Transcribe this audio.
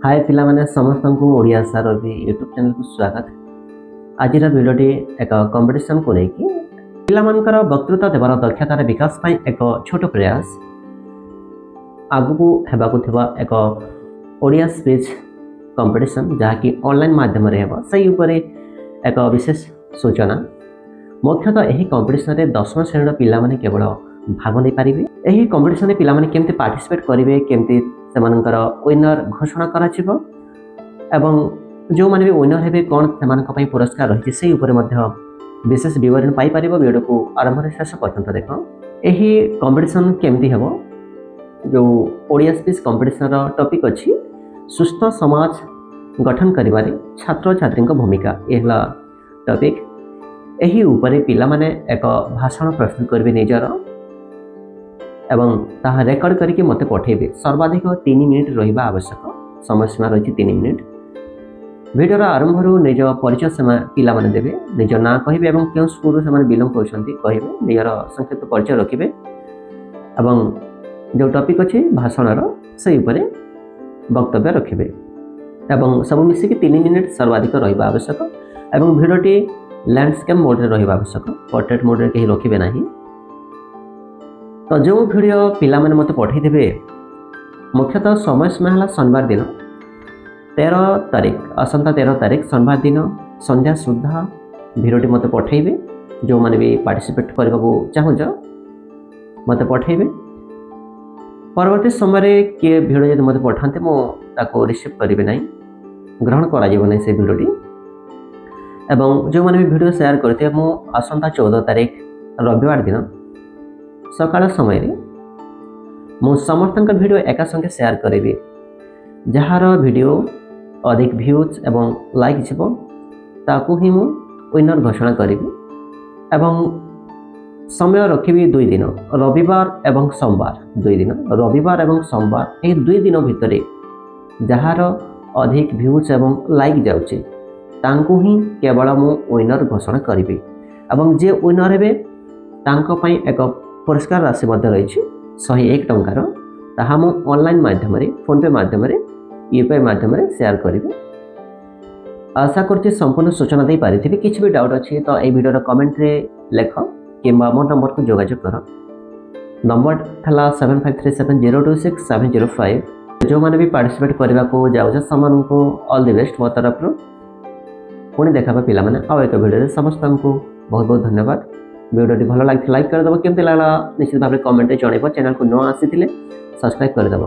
हाय पिला माने समस्त को ओडिया सार भी यूट्यूब चैनल को स्वागत। आज भिडियोटी एक कंपटीशन को लेकिन पिला मानकर वक्तृता देवार दक्षतार विकास पाई एक छोट प्रयास आगु हेबाकु थिबा एक ओडिया स्पीच कंपटीशन जहाँकि ऑनलाइन माध्यम रे हेबा सही ऊपर एक विशेष सूचना। मुख्यतः यही कंपटीशन रे 10वीं श्रेणी पिला माने केवल भाग नहीं पारिबे। यही कंपटीशन रे पिला माने केमते पार्टिसिपेट करिवे, केमते सेमानकर विनर घोषणा करा छिबो एवं जो माने भी विनर हेबे कोन सेमानक पई पुरस्कार रहिछि सेही ऊपर मध्य विशेष विवरण पाई पारिबो। वीडियो को आरंभ रे शेष पर्यंत देखो। यही कंपटीशन केमती हेबो, जो ओडिया स्पीच कंपटीशन रो टॉपिक अछि सुस्थ समाज गठन करिबारे छात्र छात्री भूमिका। एहला टॉपिक यही ऊपर पिला माने एक भाषण प्रस्तुत करिवे निजर एवं ताहा रेकर्ड करके मते पठेबे। सर्वाधिक 3 मिनिट रहिबा आवश्यक, समय सीमा रही 3 मिनिट। वीडियो आरंभ निज परिचय समय पिला माने देबे, निज ना कहिबे एवं क्यों स्कूल से माने बिलोंग करछंती कहिबे, निजर संक्षिप्त परिचय रखिबे एवं जो टॉपिक अछि भाषण रो सही ऊपर वक्तव्य रखिबे एवं सब मिसी के 3 मिनिट सर्वाधिक रहिबा आवश्यक एवं वीडियोटी लैंडस्केप मोड रे रहिबा आवश्यक, पोर्ट्रेट मोड रे केही रखिबे नाही। तो जो वीडियो पिला माने मते पठै देबे मुख्यतः समय सीमा हला शनिवार दिन 13 तारिख, असंता 13 तारिख शनिवार दिन संध्या सुधा वीडियोटी मते पठैबे। जो माने भी पार्टिसिपेट करबा को चाहू छ मते पठैबे। परवर्ती समय रे के वीडियो जदि मते पठांते मो ताको रिसीव करिवे नाही, ग्रहण करा जेबो नाही से वीडियोटी। एवं जो माने भी वीडियो शेयर करते मो असंता 14 तारिख रविवार दिन सकाळ समय रे मो समर्थन वीडियो एका संगे शेयर करेबे। जहार वीडियो अधिक व्यूज एवं लाइक छिबो ताकू ही मो विनर घोषणा करेबे एवं समय रखिबी 2 दिन, रविवार एवं सोमवार। 2 दिन रविवार एवं सोमवार ए 2 दिन भितरे जहार अधिक व्यूज एवं लाइक जाउची तांकू ही केवल मो विनर घोषणा करेबे एवं जे विनर हेबे तांको पई एक पुरस्कार राशि मध्य रही 101 टंकार। ताहा मु ऑनलाइन माध्यम रे, फोन पे माध्यम रे, यूपीआई माध्यम रे शेयर करिबे। आशा करछि संपूर्ण सूचना दे पारिथिबे। किछि भी डाउट अछि तो ए वीडियो रो कमेंट रे लेख किबा मो नंबर को जोगाजोग कर। नंबर थला 7537026705। जो माने भी पार्टिसिपेट करबा को जाउ समान को ऑल द बेस्ट मो तरफ रो। पुणी देखा पिला माने आ एक वीडियो रे। समस्त को बहुत बहुत धन्यवाद। वीडियो भल लगे लाइक कर दबो, केमते लागला निश्चित भाव कमेंट रे जणैबो। चैनल को न आसी थिले सब्सक्राइब कर दबो।